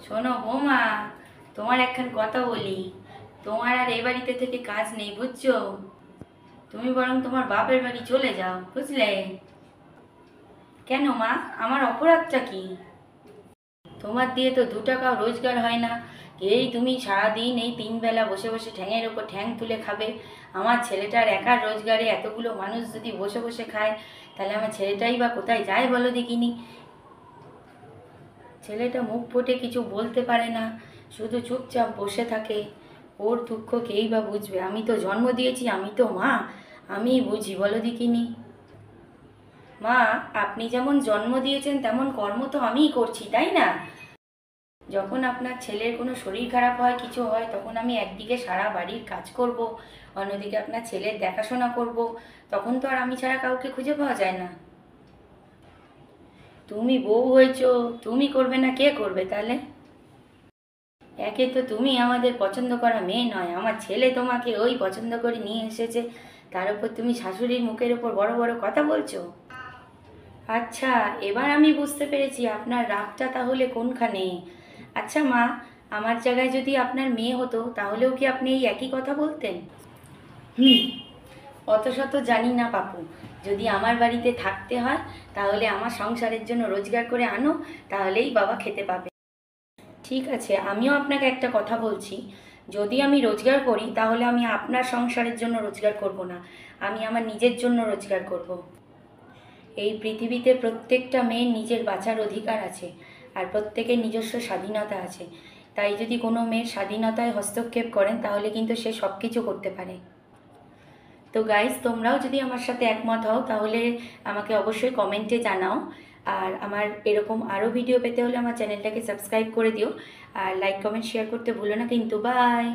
শোনো বৌমা, তোমার একখান কথা বলি। তোমার আর এই বাড়িতে থেকে কাজ নেই, বুঝছো? তুমি বরং তোমার বাপের বাড়ি চলে যাও, বুঝলে? কেন মা, আমার অপরাধটা কি? তোমার দিয়ে তো 2 টাকাও রোজগার হয় না। এই তুমি সারাদিন এই 3 বেলা বসে বসে ঠ্যাঙের ওপর ঠ্যাং তুলে খাবে। আমার ছেলেটার একার রোজগারে এতগুলো মানুষ যদি বসে বসে খায়, তাহলে আমার ছেলেটাই বা কোথায় যায় বলো দেখিনি। ছেলেটা মুখ ফুটে কিছু বলতে পারে না, শুধু চুপচাপ বসে থাকে। ওর দুঃখ কেই বা বুঝবে? আমি তো জন্ম দিয়েছি, আমি তো মা, আমিই বুঝি বলো দেখিনি। মা, আপনি যেমন জন্ম দিয়েছেন তেমন কর্ম তো আমিই করছি, তাই না? যখন আপনার ছেলের কোনো শরীর খারাপ হয়, কিছু হয়, তখন আমি একদিকে সারা বাড়ির কাজ করব, অন্যদিকে আপনার ছেলের দেখাশোনা করব। তখন তো আর আমি ছাড়া কাউকে খুঁজে পাওয়া যায় না। তুমি বউ হয়েছো, তুমি করবে না কে করবে তাহলে? একে তো তুমি আমাদের পছন্দ করা মেয়ে নয়, আমার ছেলে তোমাকে ওই পছন্দ করে নিয়ে এসেছে। তার উপর তুমি শাশুড়ির মুখের উপর বড় বড় কথা বলছো। আচ্ছা, এবার আমি বুঝতে পেরেছি আপনার রাগটা তাহলে কোনখানে। আচ্ছা মা, আমার জায়গায় যদি আপনার মেয়ে হতো, তাহলেও কি আপনি এই একই কথা বলতেন? হুম, অত শত জানি না পাপু। যদি আমার বাড়িতে থাকতে হয়, তাহলে আমার সংসারের জন্য রোজগার করে আনো, তাহলেই বাবা খেতে পাবে। ঠিক আছে, আমিও আপনাকে একটা কথা বলছি। যদি আমি রোজগার করি, তাহলে আমি আপনার সংসারের জন্য রোজগার করব না, আমি আমার নিজের জন্য রোজগার করব। এই পৃথিবীতে প্রত্যেকটা মেয়ের নিজের বাঁচার অধিকার আছে, আর প্রত্যেকের নিজস্ব স্বাধীনতা আছে। তাই যদি কোনো মেয়ের স্বাধীনতায় হস্তক্ষেপ করেন, তাহলে কিন্তু সে সব কিছু করতে পারে। তো গাইস, তোমরাও যদি আমার সাথে একমত হও, তাহলে আমাকে অবশ্যই কমেন্টে জানাও। আর আমার এরকম আরও ভিডিও পেতে হলে আমার চ্যানেলটাকে সাবস্ক্রাইব করে দিও। আর লাইক কমেন্ট শেয়ার করতে ভুলো না কিন্তু। বাই।